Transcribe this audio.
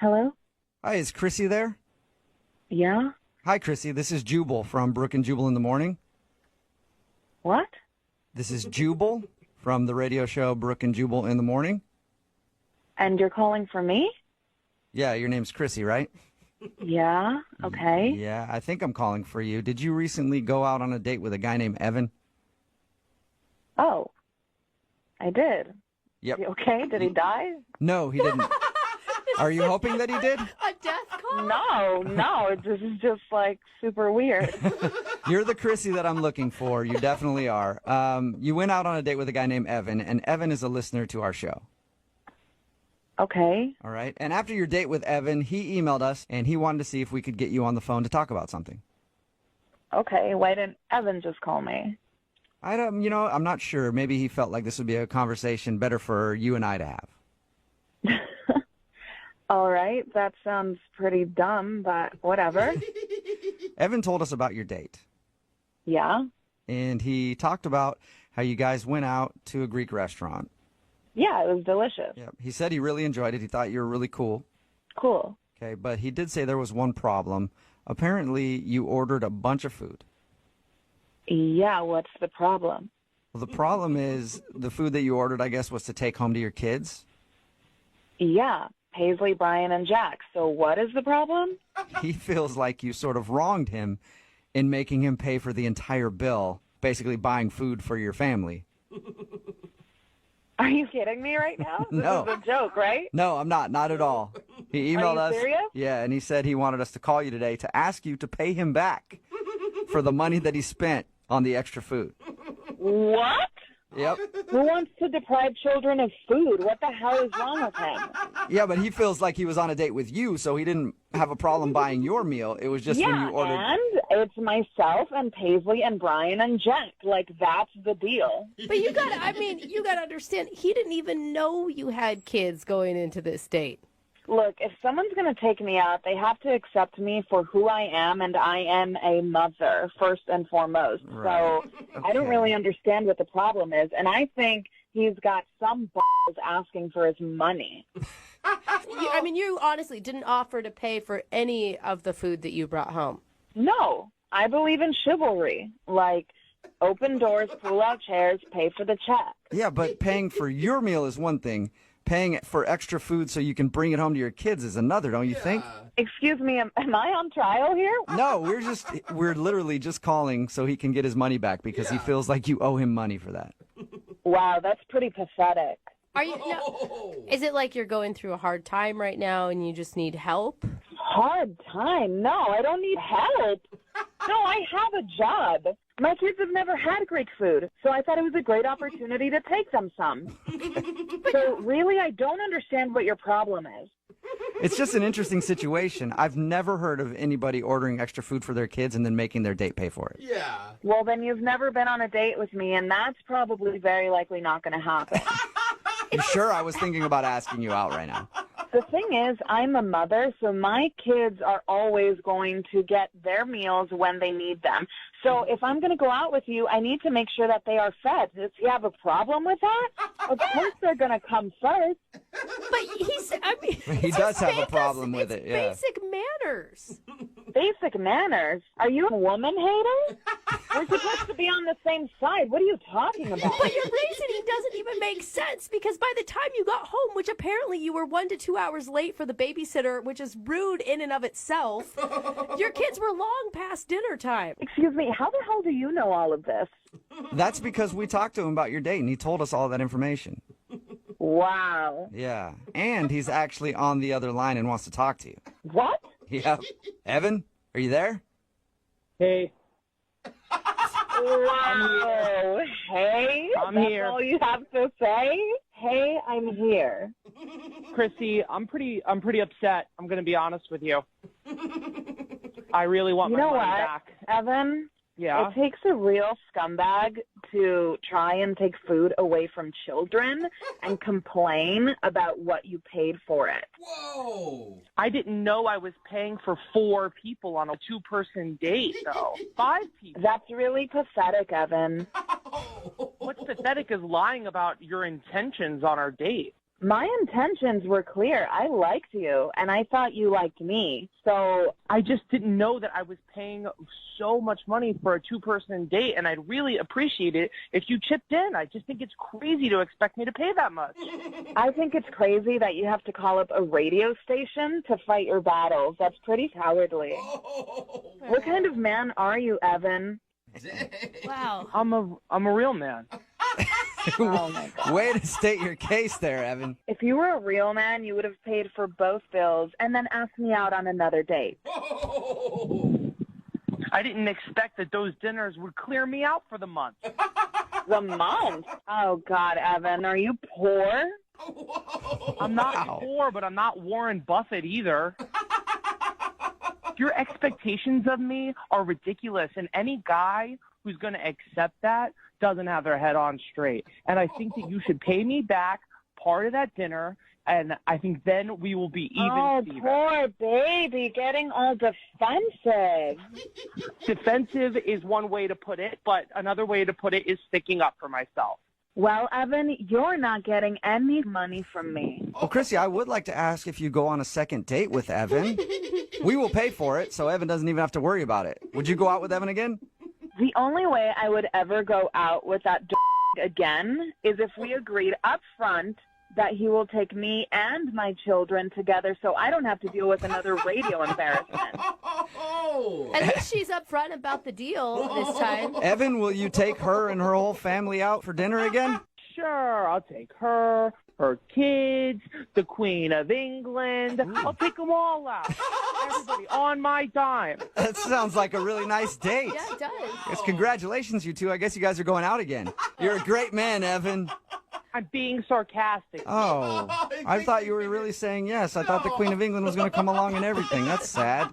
Hello? Hi, is Chrissy there? Yeah? Hi, Chrissy. This is Jubal from Brooke and Jubal in the Morning. What? This is Jubal from the radio show Brooke and Jubal in the Morning. And you're calling for me? Yeah, your name's Chrissy, right? Yeah? Okay. Yeah, I think I'm calling for you. Did you recently go out on a date with a guy named Evan? Oh. I did. Yep. You okay? Did he die? No, he didn't. Are you hoping that he did? A death call? No. This is just like super weird. You're the Chrissy that I'm looking for. You definitely are. You went out on a date with a guy named Evan, and Evan is a listener to our show. Okay. All right. And after your date with Evan, he emailed us, and he wanted to see if we could get you on the phone to talk about something. Okay. Why didn't Evan just call me? I'm not sure. Maybe he felt like this would be a conversation better for you and I to have. All right. That sounds pretty dumb, but whatever. Evan told us about your date, Yeah? and he talked about how you guys went out to a Greek restaurant. Yeah, it was delicious. Yep. He said he really enjoyed it. He thought you were really cool. Cool. Okay, but he did say there was one problem. Apparently, you ordered a bunch of food. Yeah, what's the problem? Well, the problem is the food that you ordered, I guess, was to take home to your kids. Yeah, Paisley, Brian, and Jack. So what is the problem? He feels like you sort of wronged him in making him pay for the entire bill, basically buying food for your family. Are you kidding me right now? No. This is a joke, right? No, I'm not at all. He emailed us. serious? Yeah, and he said he wanted us to call you today to ask you to pay him back for the money that he spent on the extra food. What? Yep. Who wants to deprive children of food? What the hell is wrong with him? Yeah, but he feels like he was on a date with you, so he didn't have a problem buying your meal. It was just when you ordered. And it's myself and Paisley and Brian and Jack. Like, that's the deal. But you gotta understand, he didn't even know you had kids going into this date. Look, if someone's going to take me out, they have to accept me for who I am, and I am a mother, first and foremost. Right. So I don't really understand what the problem is, and I think he's got some balls asking for his money. You honestly didn't offer to pay for any of the food that you brought home. No, I believe in chivalry. Like, open doors, pull out chairs, pay for the check. Yeah, but paying for your meal is one thing. Paying for extra food so you can bring it home to your kids is another, don't you think? Excuse me, am I on trial here? No, we're literally just calling so he can get his money back because he feels like you owe him money for that. Wow, that's pretty pathetic. Are you? No, is it like you're going through a hard time right now and you just need help? Hard time? No, I don't need help. No, I have a job. My kids have never had Greek food, so I thought it was a great opportunity to take them some. So really, I don't understand what your problem is. It's just an interesting situation. I've never heard of anybody ordering extra food for their kids and then making their date pay for it. Yeah. Well, then you've never been on a date with me, and that's probably very likely not going to happen. You sure? I was thinking about asking you out right now. The thing is, I'm a mother, so my kids are always going to get their meals when they need them. So if I'm going to go out with you, I need to make sure that they are fed. Does he have a problem with that? Of course they're going to come first. But He does have a problem with it, yeah. Basic manners. Basic manners? Are you a woman hater? We're supposed to be on the same side. What are you talking about? But your reasoning doesn't even make sense because by the time you got home, which apparently you were 1 to 2 hours late for the babysitter, which is rude in and of itself, your kids were long past dinner time. Excuse me, how the hell do you know all of this? That's because we talked to him about your date and he told us all that information. Wow. Yeah. And he's actually on the other line and wants to talk to you. What? Yeah. Evan, are you there? Hey, Wow. Hey? I'm That's here. all you have to say? Hey, I'm here. Chrissy, I'm pretty upset. I'm going to be honest with you. I really want You my know money what, back. Evan? Yeah. It takes a real scumbag to try and take food away from children and complain about what you paid for it. Whoa. I didn't know I was paying for 4 people on a 2-person date, though. 5 people. That's really pathetic, Evan. What's pathetic is lying about your intentions on our date. My intentions were clear. I liked you, and I thought you liked me. So I just didn't know that I was paying so much money for a two-person date, and I'd really appreciate it if you chipped in. I just think it's crazy to expect me to pay that much. I think it's crazy that you have to call up a radio station to fight your battles. That's pretty cowardly. What kind of man are you, Evan? Wow. I'm a real man. Oh my God. Way to state your case there, Evan. If you were a real man, you would have paid for both bills and then asked me out on another date. I didn't expect that those dinners would clear me out for the month. The month? Oh God, Evan, are you poor? I'm not Wow. poor, but I'm not Warren Buffett either. Your expectations of me are ridiculous, and any guy who's going to accept that doesn't have their head on straight. And I think that you should pay me back part of that dinner, and I think then we will be even. Oh, Steven. poor baby, getting all defensive. Defensive is one way to put it, but another way to put it is sticking up for myself. Well, Evan, you're not getting any money from me. Well, Chrissy, I would like to ask if you go on a second date with Evan. We will pay for it, so Evan doesn't even have to worry about it. Would you go out with Evan again? The only way I would ever go out with that again is if we agreed up front that he will take me and my children together so I don't have to deal with another radio embarrassment. At least she's upfront about the deal this time. Evan, will you take her and her whole family out for dinner again? Sure, I'll take her, her kids, the Queen of England. I'll take them all out. Everybody on my dime. That sounds like a really nice date. Yeah, it does. Yes, congratulations, you two. I guess you guys are going out again. You're a great man, Evan. I'm being sarcastic. Oh, I thought you were really saying yes. I thought the Queen of England was going to come along and everything. That's sad.